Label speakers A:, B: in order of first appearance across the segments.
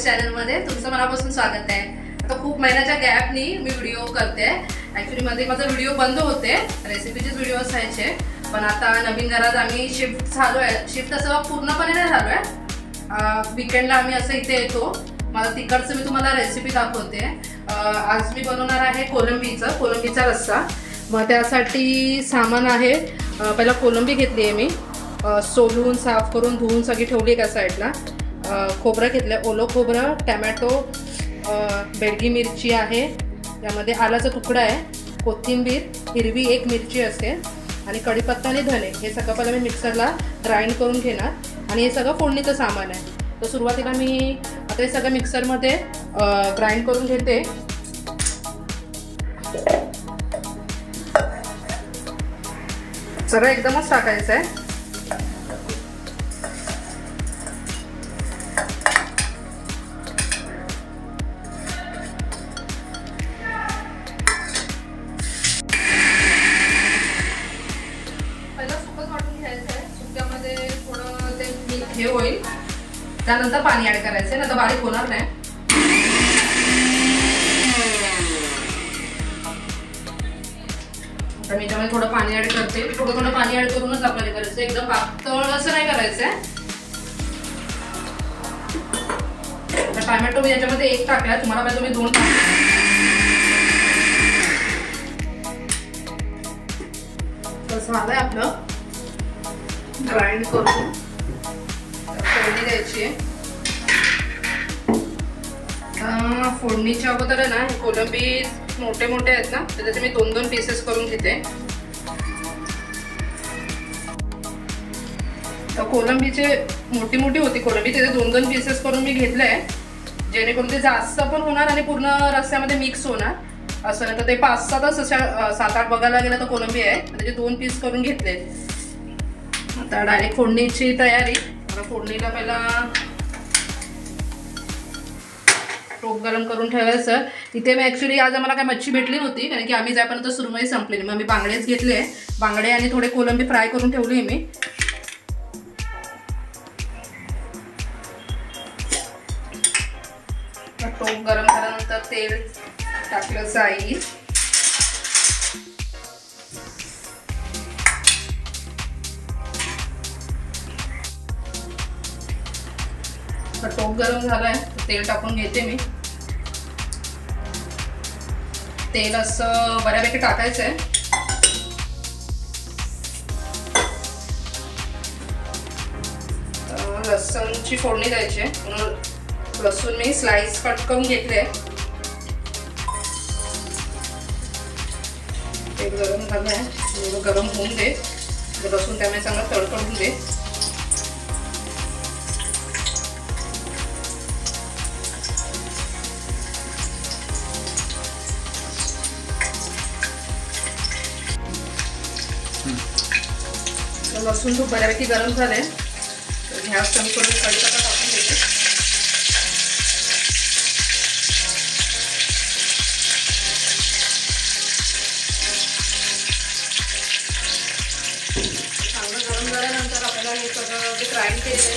A: चॅनलमध्ये तुमचं मनापासून स्वागत आहे। आता खूप महिन्याच्या गॅपनी मी व्हिडिओ करते। ॲक्च्युली मध्ये माझा व्हिडिओ बंद होते, रेसिपीचेच व्हिडिओ असायचे, पण आता नवीन घरात आम्ही शिफ्ट झालो आहे। शिफ्ट असं पूर्णपणे नाही झालो आहे, वीकेंडला आम्ही असं इथे येतो। मला तिकडचं मी तुम्हाला रेसिपी दाखवते। आज मी बनवणार आहे कोलंबीचा रस्सा। मग त्यासाठी सामान आहे, पहिला कोलंबी घेतली आहे मी, सोलून साफ करून धुवून सगळी ठेवली एका साईडला। खोबरं घेतलं, ओलं खोबरं, टोमॅटो, बेडगी मिरची आहे, त्यामध्ये आलाचा तुकडा आहे, कोथिंबीर, हिरवी एक मिरची असते आणि कढीपत्ता आणि धने। हे सगळं पहिला मी मिक्सरला ग्राइंड करून घेणार आणि हे सगळं फोडणीचं सामान आहे। तर सुरुवातीला मी आता हे सगळं मिक्सरमध्ये ग्राइंड करून घेते। सगळं एकदमच टाकायचं आहे। हे होईल, त्यानंतर पाणी ऍड करायचं, नाही तर बारीक होणार नाही। आता मी त्यामध्ये थोडं पाणी ऍड करते, थोडं पाणी ऍड करूनच आपल्याला करायचं, एकदम पातळ असं नाही करायचंय। टोमॅटो मी याच्यामध्ये एक टाकला, तुम्हाला पाहिजे तुम्ही 2 टाका। तसं झालंय आपलं ग्राइंड करून फोडणी द्यायची। फोडणीच्या अगोदर आहे ना, कोलंबी मोठे मोठे आहेत ना, तर त्याचे मी 2-2 पीसेस करून घेते। तर कोलंबीचे मोठी होती कोलंबी, त्याचे 2-2 पीसेस करून मी घेतले, जेणेकरून ते जास्त पण होणार आणि पूर्ण रस्स्यामध्ये मिक्स होणार असं नाही। तर ते 5-7 7-8 बघायला गेलं तर कोलंबी आहे, त्याचे 2 पीस करून घेतले। आता डायरेक्ट फोडणीची तयारी। फोडणीला पहिला टोप गरम करून ठेवायचं। इथे मी ॲक्च्युली आज आम्हाला काय मच्छी भेटली नव्हती, कारण की आम्ही जायपर्यंत सुरमई संपली, मग मी बांगडेच घेतले, बांगडे आणि थोडे कोलंबी फ्राय करून ठेवली मी। टोप गरम झाल्यानंतर तेल टाकलं जाईल। टोप गरम झालाय, तेल टाकून घेते मी। तेल असं बऱ्यापैकी टाकायचंय। लसूणची फोडणी द्यायची, लसूण मी स्लाइस कट करून घेतले। तेल गरम झालंय, गरम होऊन दे, लसूण त्यामुळे चांगलं तडतडून दे। लसूण खूप बऱ्यापैकी गरम झाले, तर गॅस कमी करून कढीपत्ता टाकून देते। चांगलं गरम झाल्यानंतर आपल्याला हे सगळं जे ग्राइंड केले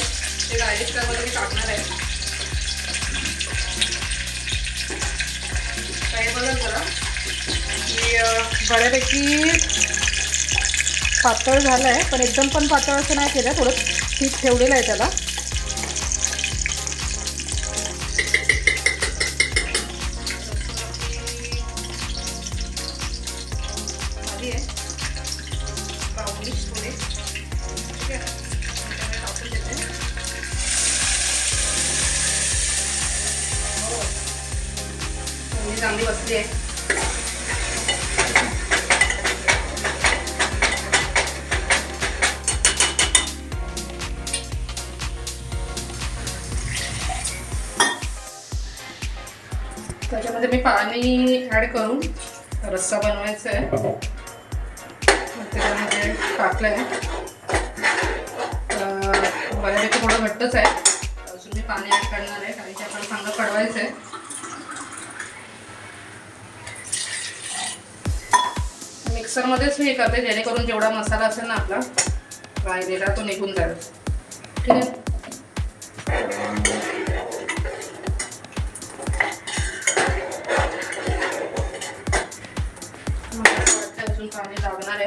A: ते डायरेक्ट त्यामध्ये मी टाकणार आहे। काय बघा जरा की बऱ्यापैकी पातळ झालंय, पण एकदम पण पातळ असं नाही केलं, थोडं ठीक ठेवलेलं आहे त्याला। आधी आहे ब्राउनिश थोडे, ठीक आहे, टाकून देते। फोडणी चांगली बसली आहे। त्याच्यामध्ये मी पाणी ऍड करून रस्सा बनवायचा आहे, त्याच्यामध्ये टाकलं आहे। बऱ्यापैकी थोडं घट्टच आहे, अजून मी पाणी ऍड करणार आहे, कारण की आपल्याला चांगलं कढवायचं आहे। मिक्सरमध्येच मी हे करते, जेणेकरून जेवढा मसाला असेल ना आपला राहिलेला तो निघून जाईल, ठीक आहे। अजून पाणी लागणार आहे,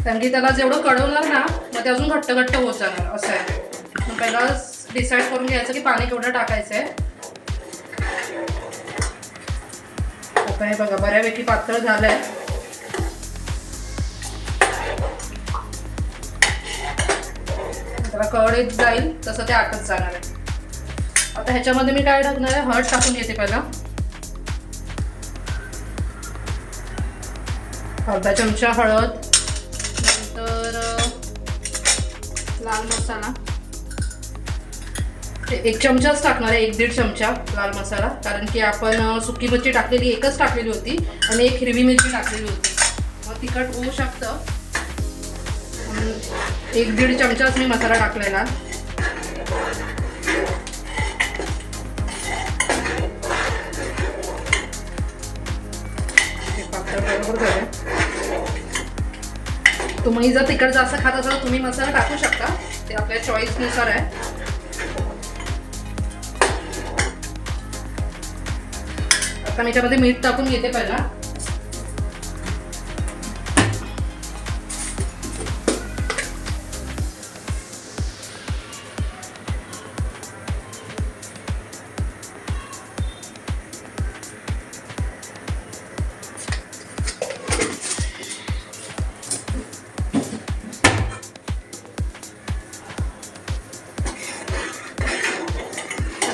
A: कारण की त्याला जेवढं कढवणार ना मग ते अजून घट्ट घट्ट होत जाणार असं आहे. मग पहिला डिसाईड करून घ्यायचं की पाणी केवढं टाकायचं आहे. आता हे बघा बऱ्यापैकी पातळ झालंय. त्याला कढ येत जाईल तसं ते आटत जाणार आहे. आता ह्याच्यामध्ये मी काय टाकणार आहे, हळद टाकून घेते पहिला. अर्धा चमचा हळद, नंतर लाल मसाला 1 चमचाच टाकणार आहे, 1-1.5 चमचा लाल मसाला, कारण की आपण सुकी मिरची टाकलेली एकच टाकलेली होती आणि 1 हिरवी मिरची टाकलेली होती, मग तिखट होऊ शकतं. 1-1.5 चमचाच मी मसाला टाकलेला. तुम्ही जर तिखट जास्त खात असाल तर तुम्ही मसाला टाकू शकता, ते आपल्या चॉईसनुसार आहे. आता मी याच्यामध्ये मीठ टाकून घेते पहिला.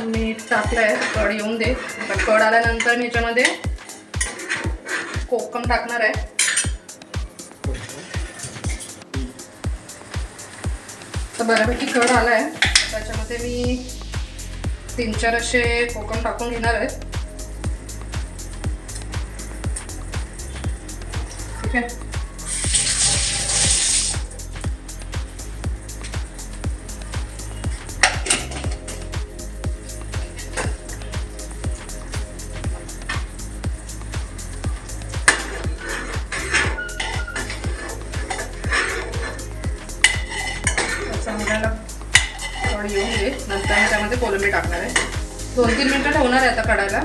A: मीठ टाकलंय, कढ येऊन दे. कढ आल्यानंतर मी याच्यामध्ये कोकम टाकणार आहे. तर बऱ्यापैकी कढ आलाय, त्याच्यामध्ये मी 3-4 असे कोकम टाकून घेणार आहे. ठीक आहे. चांगल्याला कढ येऊन दे. नंतर मी त्यामध्ये कोलंबी टाकणार आहे. 2-3 मिनिटं ठेवणार आहे आता कढायला.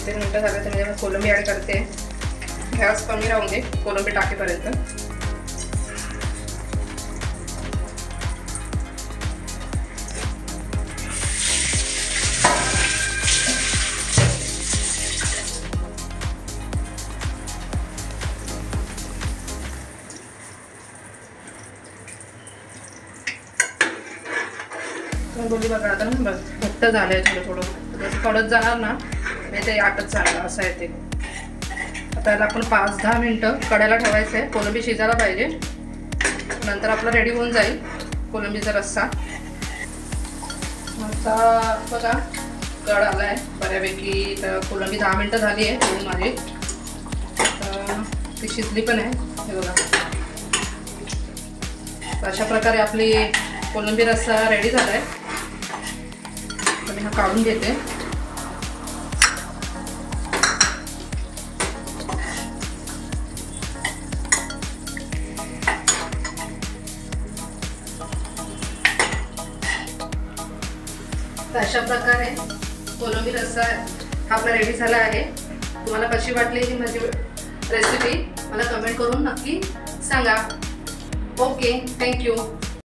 A: तीन मिनिटं झाले तर मी कोलंबी ॲड करते. गॅस कमी राहून दे कोलंबी टाकेपर्यंत. बोली बघा आता घट्ट झालंय थोडं थोडं, कडत जाणार ना नाही ते आटत जाणार असं आहे ते. आता याला आपण 5-10 मिनिटं कढायला ठेवायचं आहे. कोलंबी शिजायला पाहिजे, नंतर आपला रेडी होऊन जाईल कोलंबीचा रस्सा. आता बघा कढ आला आहे बऱ्यापैकी. तर कोलंबी 10 मिनिटं झाली आहे होऊन माझी. तर ती शिजली पण आहे हे बघा. अशा प्रकारे आपली कोलंबी रस्सा रेडी झाला आहे. तर मी हा काढून घेते. तर अशा प्रकारे कोलंबी रस्सा आपला रेडी झाला आहे. तुम्हाला कशी वाटली ही माझी रेसिपी मला कमेंट करून नक्की सांगा. Okay, thank you.